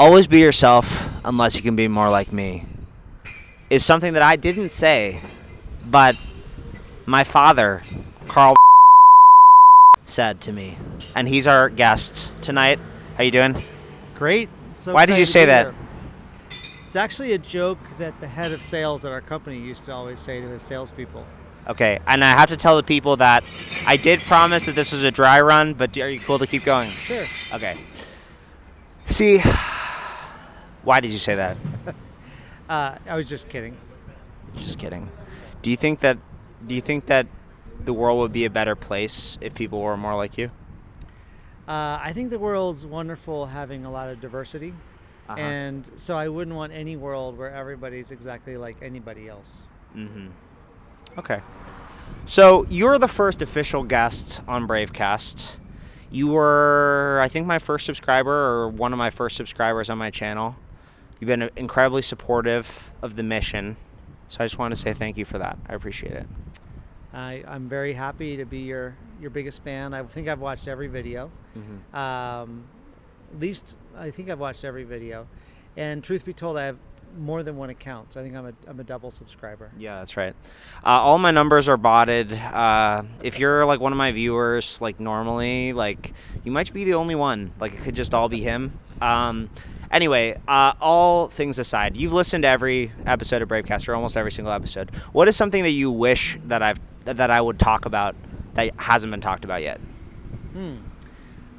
Always be yourself unless you can be more like me is something that I didn't say, but my father, Carl, said to me. And he's our guest tonight. How you doing? Great. So Why did you say that? here. It's actually a joke that the head of sales at our company used to always say to his salespeople. Okay, and I have to tell the people that I did promise that this was a dry run, but are you cool to keep going? Sure. Okay. See, why did you say that? I was just kidding. Just kidding. Do you think that the world would be a better place if people were more like you? I think the world's wonderful having a lot of diversity. Uh-huh. And so I wouldn't want any world where everybody's exactly like anybody else. Mm-hmm. Okay. So you're the first official guest on Bravecast. You were, I think, my first subscriber or one of my first subscribers on my channel. You've been incredibly supportive of the mission. So I just want to say thank you for that. I appreciate it. I'm very happy to be your biggest fan. I think I've watched every video. Mm-hmm. At least I think I've watched every video. And truth be told, I have more than one account, so I think I'm a double subscriber. Yeah, that's right. All my numbers are botted. If you're like one of my viewers, like normally, like you might be the only one. Like it could just all be him. Anyway, all things aside, you've listened to every episode of Bravecast, or almost every single episode. What is something that you wish that I would talk about that hasn't been talked about yet?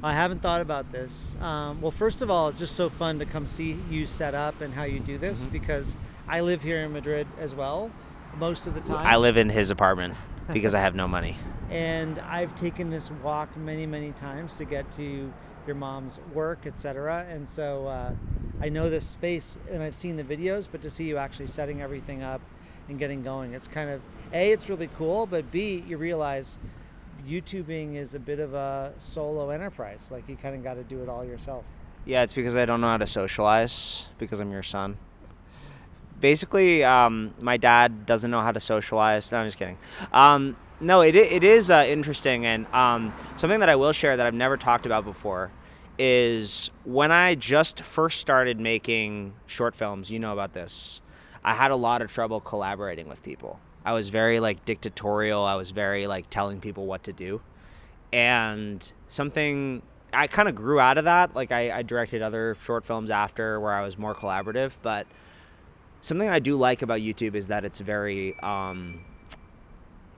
I haven't thought about this. Well, first of all, it's just so fun to come see you set up and how you do this, because I live here in Madrid as well most of the time. I live in his apartment because I have no money. And I've taken this walk many, many times to get to your mom's work, etc. And so I know this space and I've seen the videos, but to see you actually setting everything up and getting going, it's kind of, A, it's really cool, but B, you realize YouTubing is a bit of a solo enterprise. Like you kind of got to do it all yourself. Yeah, it's because I don't know how to socialize because I'm your son. Basically, my dad doesn't know how to socialize. No, I'm just kidding. No, it is interesting, and something that I will share that I've never talked about before is when I just first started making short films, you know about this, I had a lot of trouble collaborating with people. I was very like dictatorial. I was very like telling people what to do. And something, I kind of grew out of that. Like I directed other short films after where I was more collaborative, but something I do like about YouTube is that it's very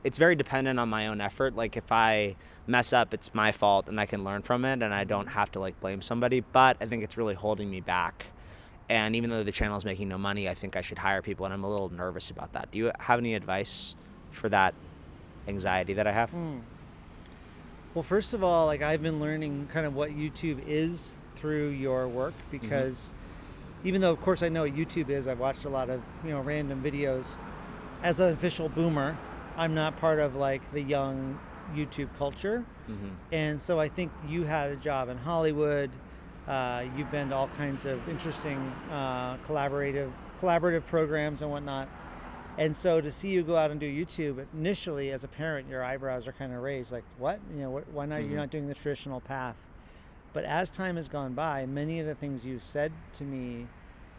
dependent on my own effort. Like if I mess up, it's my fault and I can learn from it and I don't have to like blame somebody, but I think it's really holding me back. And even though the channel is making no money, I think I should hire people, and I'm a little nervous about that. Do you have any advice for that anxiety that I have? Well, first of all, like I've been learning kind of what YouTube is through your work, because even though, of course, I know what YouTube is, I've watched a lot of random videos. As an official boomer, I'm not part of like the young YouTube culture, and so I think you had a job in Hollywood. You've been to all kinds of interesting collaborative programs and whatnot. And so to see you go out and do YouTube, initially as a parent, your eyebrows are kind of raised, like, what? Why not? You're not doing the traditional path. But as time has gone by, many of the things you've said to me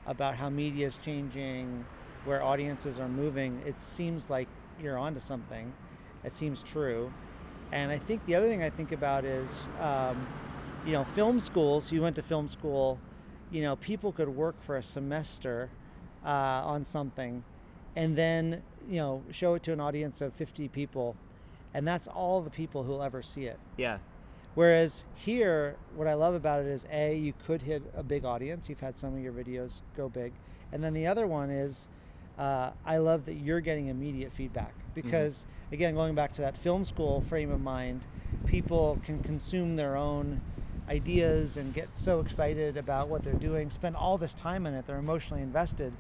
about how media is changing, where audiences are moving, it seems like you're onto something. It seems true. And I think the other thing I think about is, film schools, you went to film school, people could work for a semester on something and then, show it to an audience of 50 people, and that's all the people who'll ever see it. Yeah. Whereas here, what I love about it is, A, you could hit a big audience. You've had some of your videos go big. And then the other one is, I love that you're getting immediate feedback because, again, going back to that film school frame of mind, people can consume their own ideas and get so excited about what they're doing, spend all this time in it, they're emotionally invested,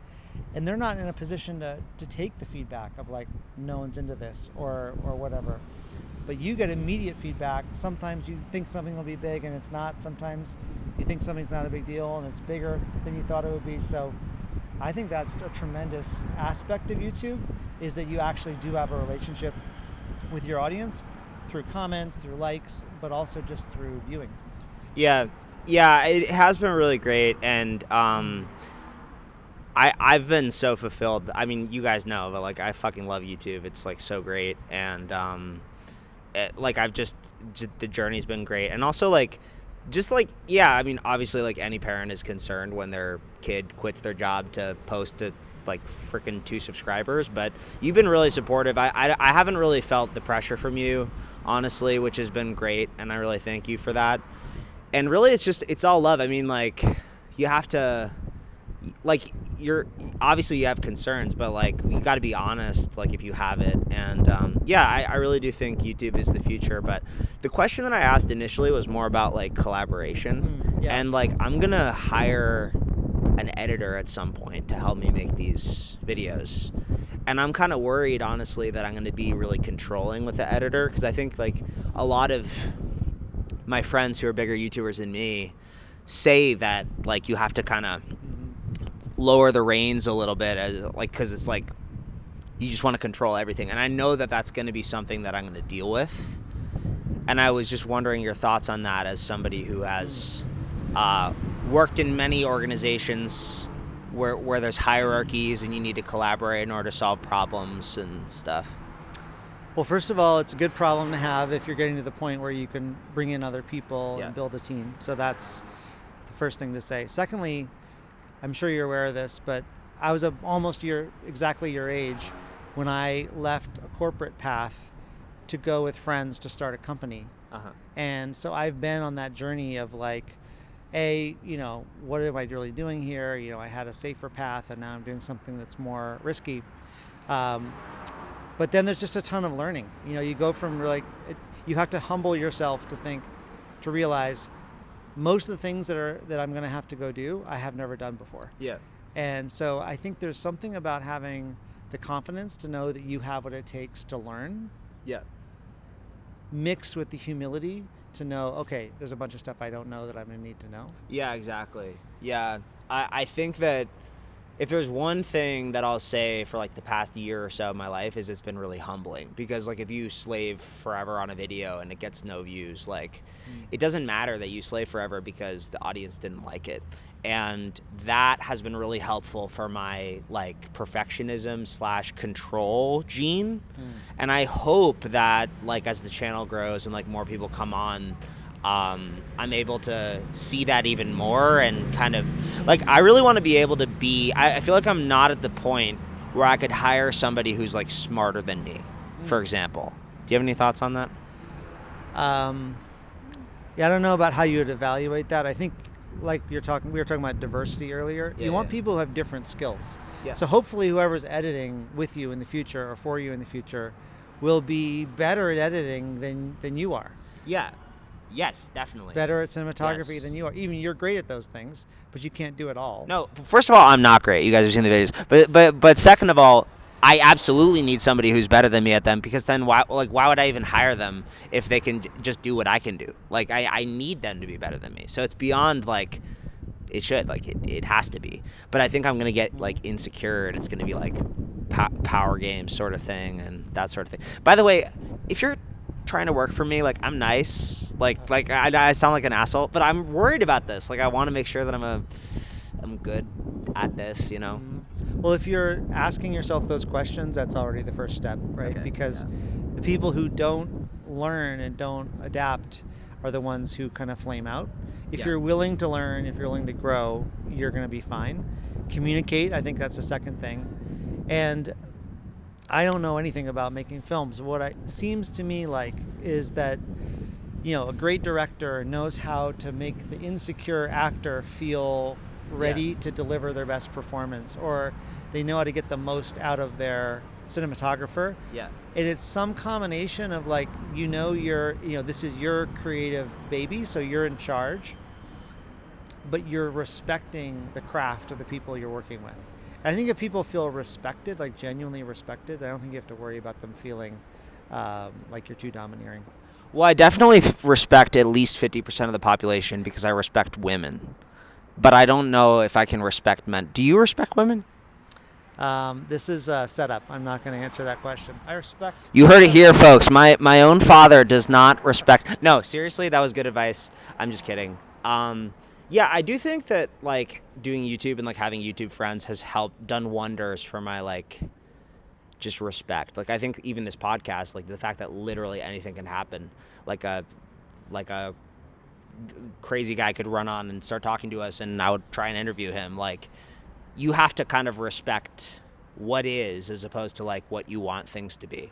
and they're not in a position to take the feedback of like, no one's into this or whatever. But you get immediate feedback. Sometimes you think something will be big and it's not. Sometimes you think something's not a big deal and it's bigger than you thought it would be. So I think that's a tremendous aspect of YouTube, is that you actually do have a relationship with your audience through comments, through likes, but also just through viewing. Yeah, Yeah, it has been really great, and I've been so fulfilled. I mean, you guys know, but like I fucking love YouTube. It's like so great, and like I've just the journey's been great, and also like just like yeah, I mean obviously like any parent is concerned when their kid quits their job to post to like freaking 2 subscribers, but you've been really supportive. I haven't really felt the pressure from you, honestly, which has been great, and I really thank you for that. And really it's all love. I mean, like you have to like you're obviously you have concerns, but like you got to be honest like if you have it. And yeah, I really do think YouTube is the future, but the question that I asked initially was more about like collaboration. Yeah. And like I'm gonna hire an editor at some point to help me make these videos, and I'm kind of worried honestly that I'm going to be really controlling with the editor, because I think like a lot of my friends who are bigger YouTubers than me say that like you have to kind of lower the reins a little bit, like because it's like you just want to control everything, and I know that that's going to be something that I'm going to deal with. And I was just wondering your thoughts on that as somebody who has worked in many organizations where there's hierarchies and you need to collaborate in order to solve problems and stuff. Well, first of all, it's a good problem to have if you're getting to the point where you can bring in other people Yeah. and build a team. So that's the first thing to say. Secondly, I'm sure you're aware of this, but I was almost exactly your age when I left a corporate path to go with friends to start a company. Uh-huh. And so I've been on that journey of like, what am I really doing here? I had a safer path, and now I'm doing something that's more risky. But then there's just a ton of learning. You go from you have to humble yourself to realize most of the things that I'm going to have to go do, I have never done before. Yeah. And so I think there's something about having the confidence to know that you have what it takes to learn. Yeah. Mixed with the humility to know, okay, there's a bunch of stuff I don't know that I'm going to need to know. Yeah, exactly. Yeah. I think that if there's one thing that I'll say for like the past year or so of my life is it's been really humbling, because like if you slave forever on a video and it gets no views, like it doesn't matter that you slave forever because the audience didn't like it. And that has been really helpful for my like perfectionism / control gene. And I hope that like as the channel grows and like more people come on, I'm able to see that even more, and kind of like I really want to be able to be I feel like I'm not at the point where I could hire somebody who's like smarter than me, for example. Do you have any thoughts on that? Yeah, I don't know about how you would evaluate that. I think like we were talking about diversity earlier. You want people who have different skills. Yeah. So hopefully whoever's editing with you in the future or for you in the future will be better at editing than you are. Yeah. Yes, definitely. Better at cinematography Yes. than you are. Even you're great at those things, but you can't do it all. No, first of all, I'm not great. You guys have seen the videos. But second of all, I absolutely need somebody who's better than me at them, because then why would I even hire them if they can just do what I can do? Like I need them to be better than me. So it's beyond like it should, like it has to be. But I think I'm going to get like insecure, and it's going to be like power game sort of thing and that sort of thing. By the way, if you're trying to work for me, like I'm nice, like I sound like an asshole, but I'm worried about this. Like I want to make sure that I'm good at this, Well, if you're asking yourself those questions, that's already the first step, right? Okay, Because the people who don't learn and don't adapt are the ones who kind of flame out. If you're willing to learn, if you're willing to grow, you're going to be fine. Communicate, I think that's the second thing. And I don't know anything about making films. What it seems to me like is that, a great director knows how to make the insecure actor feel ready to deliver their best performance, or they know how to get the most out of their cinematographer. Yeah. And it's some combination of like, this is your creative baby, so you're in charge, but you're respecting the craft of the people you're working with. I think if people feel respected, like genuinely respected, I don't think you have to worry about them feeling like you're too domineering. Well, I definitely respect at least 50% of the population because I respect women. But I don't know if I can respect men. Do you respect women? This is a setup. I'm not going to answer that question. I respect... You heard it here, folks. My own father does not respect... No, seriously, that was good advice. I'm just kidding. Yeah, I do think that like doing YouTube and like having YouTube friends has done wonders for my like just respect. Like I think even this podcast, like the fact that literally anything can happen, like a crazy guy could run on and start talking to us and I would try and interview him. Like you have to kind of respect what is as opposed to like what you want things to be.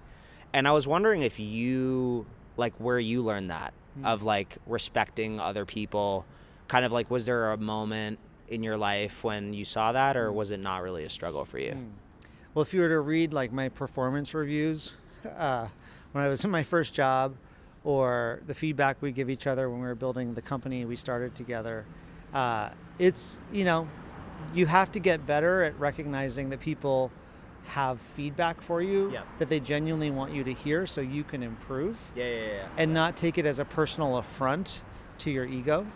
And I was wondering if you like where you learned that of like respecting other people, kind of like was there a moment in your life when you saw that, or was it not really a struggle for you? Well, if you were to read like my performance reviews when I was in my first job, or the feedback we give each other when we were building the company we started together, it's, you know, you have to get better at recognizing that people have feedback for you that they genuinely want you to hear so you can improve. And not take it as a personal affront to your ego.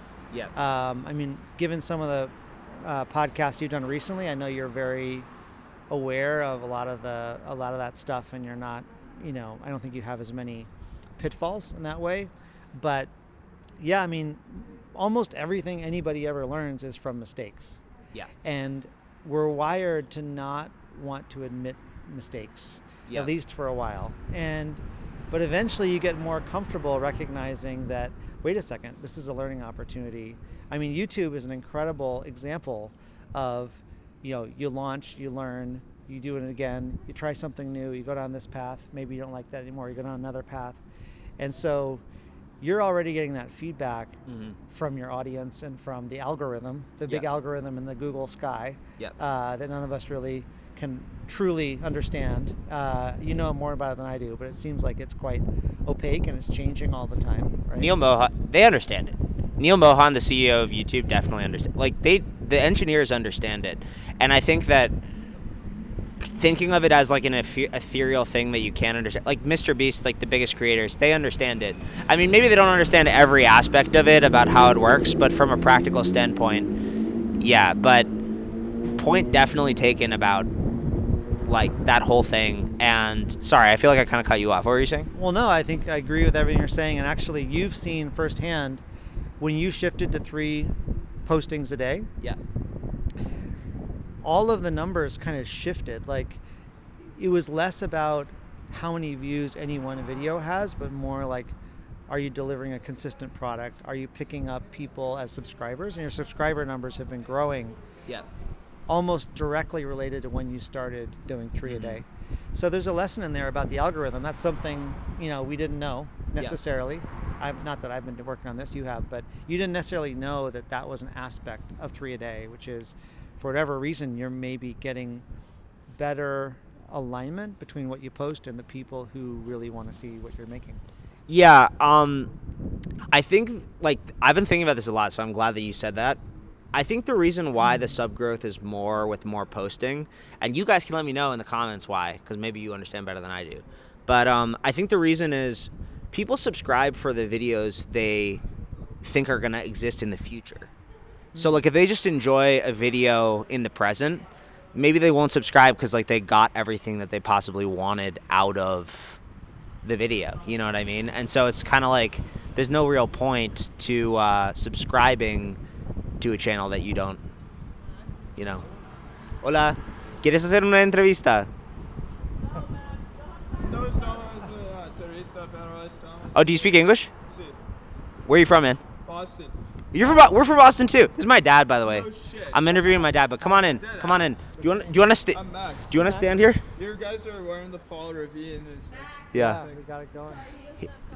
I mean, given some of the podcasts you've done recently, I know you're very aware of a lot of that stuff, and you're not, you know, I don't think you have as many pitfalls in that way. But yeah, I mean, almost everything anybody ever learns is from mistakes. And we're wired to not want to admit mistakes, at least for a while. But eventually you get more comfortable recognizing that, wait a second, this is a learning opportunity. I mean, YouTube is an incredible example of, you know, you launch, you learn, you do it again, you try something new, you go down this path, maybe you don't like that anymore, you go down another path. And so you're already getting that feedback from your audience and from the algorithm, the big algorithm in the Google sky, that none of us really can truly understand. You know more about it than I do, but it seems like it's quite opaque and it's changing all the time. Right? Neil Mohan, they understand it. Neil Mohan, the CEO of YouTube, definitely understand. Like the engineers understand it, and I think that thinking of it as like an ethereal thing that you can't understand, like Mr. Beast, like the biggest creators, they understand it. I mean, maybe they don't understand every aspect of it about how it works, but from a practical standpoint, yeah. But point definitely taken about like that whole thing. And sorry, I feel like I kind of cut you off. What were you saying? Well, no, I think I agree with everything you're saying. And actually, you've seen firsthand when you shifted to 3 postings a day. All of the numbers kind of shifted. Like it was less about how many views any one video has, but more like, are you delivering a consistent product? Are you picking up people as subscribers? And your subscriber numbers have been growing. Almost directly related to when you started doing 3 a day. So there's a lesson in there about the algorithm. That's something, you know, we didn't know necessarily. Not that I've been working on this, you have, but you didn't necessarily know that that was an aspect of 3 a day, which is, for whatever reason, you're maybe getting better alignment between what you post and the people who really want to see what you're making. I think, like, I've been thinking about this a lot, so I'm glad that you said that. I think the reason why the sub growth is more with more posting, and you guys can let me know in the comments why, because maybe you understand better than I do. But I think the reason is people subscribe for the videos they think are going to exist in the future. So like if they just enjoy a video in the present, maybe they won't subscribe because like they got everything that they possibly wanted out of the video. You know what I mean? And so it's kind of like there's no real point to subscribing to a channel that you don't, you know. Hola, ¿quieres hacer una entrevista? No estamos turista, pero estamos. Oh, do you speak English? Sí. Where are you from, man? Boston. We're from Boston too. This is my dad, by the way. Oh shit. I'm interviewing my dad, but come on in. Come on in. Do you want to I'm Max. Do you want to stand here? You guys are wearing the fall ravine. Yeah. We got it going.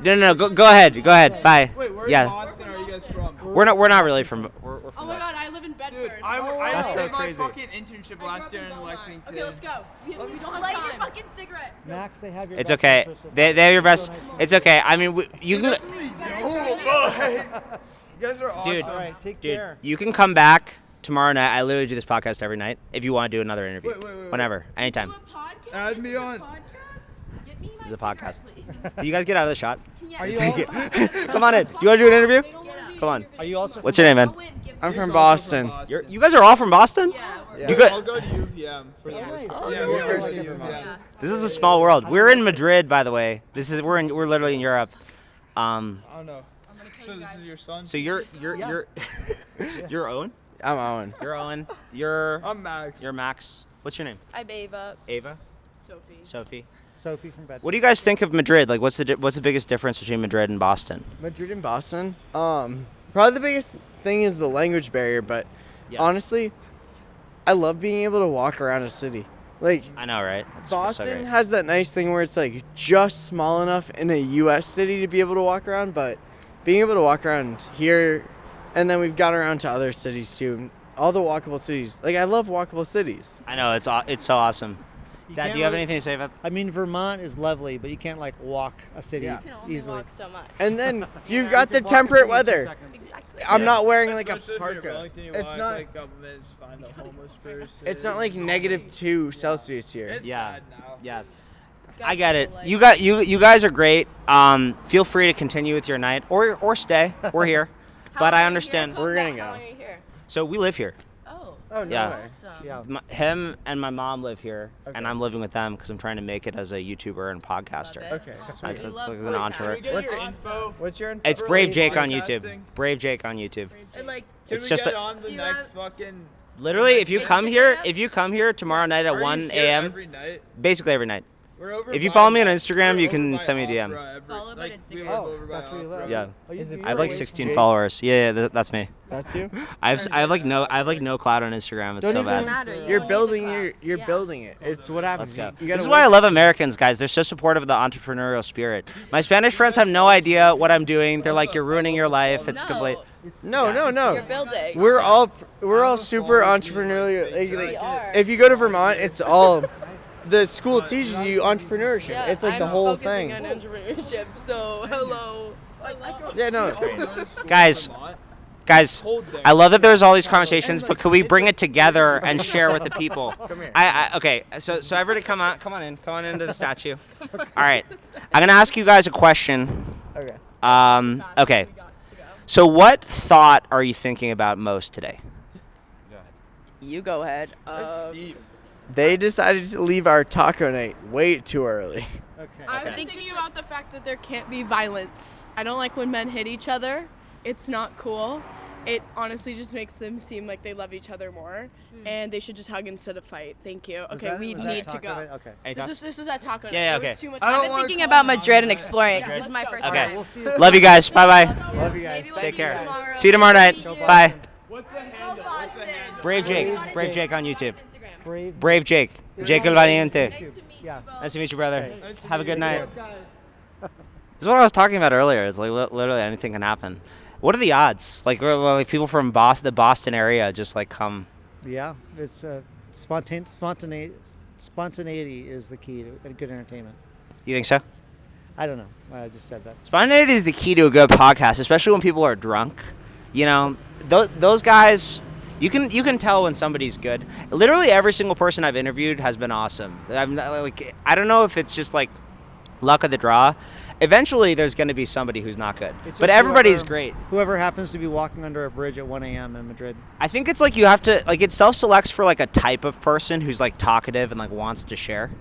No. Go ahead. Go ahead. Bye. Wait, where Yeah. in Boston are you guys from? We're not really from. We're Oh from my god, I live in Bedford. Dude, I That's so did my crazy. fucking internship last year in Belmont. Lexington. Okay, let's go. We don't have Light time. your fucking cigarette. Max, they have your It's best okay. interest. They have your best. It's okay. I mean, you can. You guys are awesome. Dude. All right, take Dude, care. you can come back tomorrow night. I literally do this podcast every night. If you want to do another interview, Wait. whenever, anytime. Add me on. Get me my This is a cigarette, podcast. please. Do you guys get out of the shot? Are you all, Come on in. Do you want to do an interview? Come on. are you also What's your name, man? Owen, give I'm me- from Boston. You guys are all from Boston? Yeah, You got- I'll go to UVM for this. nice. Yeah, Oh, we're nice. going to UVM. yeah. This is a small world. We're in Madrid, by the way. We're literally in Europe. Um, I don't know. I'm gonna kill So you this guys. is your son? so you're you're Owen. I'm Owen. You're Owen. You're I'm Max. Max. What's your name? I'm Ava. Ava. Sophie. Sophie. Sophie from Bedford. What do you guys think of Madrid? Like, what's the biggest difference between Madrid and Boston? Madrid and Boston. Probably the biggest thing is the language barrier, but Yeah. honestly, I love being able to walk around a city. Like I know, right? It's so Boston great. has that nice thing where it's like just small enough in a U.S. city to be able to walk around, but being able to walk around here, and then we've gone around to other cities too. All the walkable cities. Like I love walkable cities. I know, it's so awesome. You Dad, can't do you have really- anything to say about I mean, Vermont is lovely, but you can't like walk a city Yeah. You can only easily. walk so much. And then you've You got the could walk a temperate city in 2 weather. seconds. Exactly. I'm Yeah. not wearing like a Especially if you're in parka. Wellington, you It's walk not. like a couple minutes, find a homeless person. It's not like -2 Celsius here. It's Yeah. bad now. Yeah. Guys I get it. feel like- You guys are great. Feel free to continue with your night or stay. We're here. How But long I are you understand. here? We're gonna How go. long are you here? So we live here. Oh. Oh no Yeah. way. Awesome. Yeah. Him and my mom live here, and Okay. I'm living with them because I'm trying to make it as a YouTuber and podcaster. Love it. Okay. Awesome. That's- We that's love like an podcasts. entourage. Can we get What's your your info? What's your info? It's For Brave like Jake on podcasting? YouTube. Brave Jake on YouTube. And like, Can It's we just get a- on the Do you next have- fucking... Literally, if you come here, Instagram? tomorrow night at Are you 1 here a.m., every night? basically every night. We're over If you by- follow me on Instagram, we're you over can by send me a DM. Opera every- Follow me on we Instagram. live Oh, over by that's where you Opera. live. Yeah. Oh, you- Is it you're I have like away 16 from- followers. Yeah, that's me. That's you. I have like no clout on Instagram. It's Don't so even bad. matter. You You're don't need the building clouds. you're Yeah. building it. It's what happens. Let's go. You This gotta is why I work. love Americans, guys. They're so supportive of the entrepreneurial spirit. My Spanish friends have no idea what I'm doing. They're like, "You're ruining your life." It's No. complete. No. You're building. We're all super entrepreneurial. We are. If you go to Vermont, it's all the school teaches you entrepreneurship. Yeah, It's like I'm the whole focusing thing. on entrepreneurship. So hello. Yeah, no, it's great. Guys, I love that there's all these conversations, but could we bring it together and share with the people? Come here. Okay, so everybody come on into the statue. All right, I'm gonna ask you guys a question. Okay. Okay. So what thought are you thinking about most today? You go ahead. That's deep. They decided to leave our taco night way too early. Okay. I'm Okay. thinking about the fact that there can't be violence. I don't like when men hit each other. It's not cool. It honestly just makes them seem like they love each other more, and they should just hug instead of fight. Thank you. Was Okay, that- we was that need to taco go. night? Okay. Any This thoughts? is at Taco Night. Yeah, There okay. was too much. I don't I've been wanna thinking talk about about Madrid and it. exploring. Yeah, This is let's my go. first Okay. time. We'll see you. Love you guys. Bye bye. Love you guys. Maybe we'll Take see you care. tomorrow. See you tomorrow night. Bye. What's the handle? What's the handle? Brave Jake on YouTube. Brave. Brave Jake. Jake El Valiente. Nice to meet Yeah. you both. Nice to meet you, brother. Okay. Nice to Have a meet good you. night. This is what I was talking about earlier. It's like literally anything can happen. What are the odds? Like people from the Boston area just like come. Yeah, it's spontaneity is the key to good entertainment. You think so? I don't know. I just said that. Spontaneity is the key to a good podcast, especially when people are drunk. You know, those guys, you can tell when somebody's good. Literally every single person I've interviewed has been awesome. I don't know if it's just like luck of the draw. Eventually, there's going to be somebody who's not good, It's but just everybody's whoever- great. Whoever happens to be walking under a bridge at 1 a.m. in Madrid. I think it's like you have to it self-selects for like a type of person who's like talkative and like wants to share.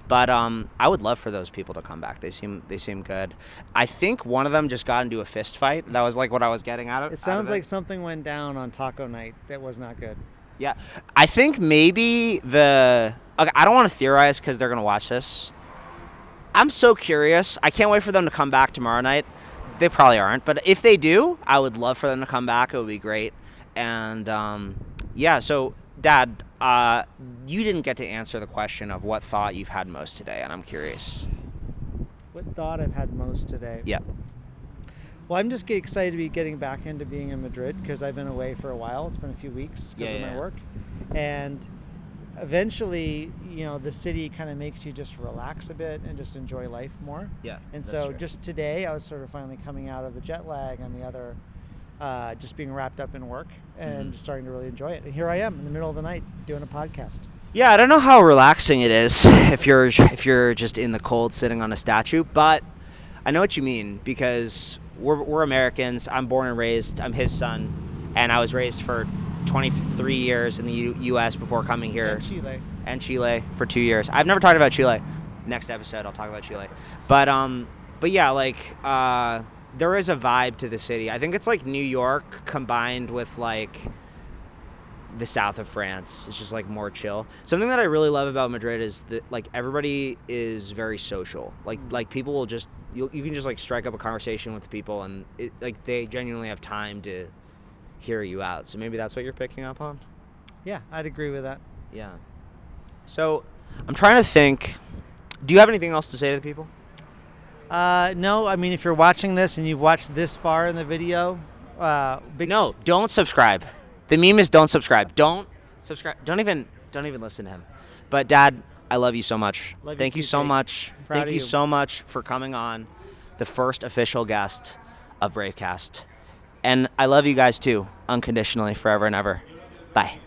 But I would love for those people to come back. They seem good. I think one of them just got into a fist fight. That was like what I was getting at. It sounds like something went down on taco night that was not good. Yeah, I think maybe okay, I don't want to theorize because they're gonna watch this. I'm so curious. I can't wait for them to come back tomorrow night. They probably aren't, but if they do, I would love for them to come back. It would be great. And yeah, so Dad, you didn't get to answer the question of what thought you've had most today, and I'm curious. What thought I've had most today? Yeah. Well, I'm just excited to be getting back into being in Madrid because I've been away for a while. It's been a few weeks because of my work. And eventually, the city kind of makes you just relax a bit and just enjoy life more. Yeah. And that's so true. just today, I was sort of finally coming out of the jet lag and the other, just being wrapped up in work and just starting to really enjoy it. And here I am in the middle of the night doing a podcast. Yeah, I don't know how relaxing it is if you're just in the cold sitting on a statue, but I know what you mean because we're Americans. I'm born and raised. I'm his son, and I was raised for 23 years in the U.S. before coming here. And Chile. Chile for 2 years. I've never talked about Chile. Next episode, I'll talk about Chile. But yeah, like there is a vibe to the city. I think it's like New York combined with like the south of France. It's just like more chill. Something that I really love about Madrid is that like everybody is very social. Like people will just you can just like strike up a conversation with people, and like they genuinely have time to hear you out. So maybe that's what you're picking up on. Yeah, I'd agree with that. Yeah. So I'm trying to think. Do you have anything else to say to the people? No, I mean, if you're watching this and you've watched this far in the video, No, don't subscribe. The meme is don't subscribe. Don't subscribe. Don't even listen to him. But Dad, I love you so much. Love you Thank you too, so Jake. much. Proud Thank of you you. so much for coming on, the first official guest of Bravecast. And I love you guys too, unconditionally, forever and ever. Bye.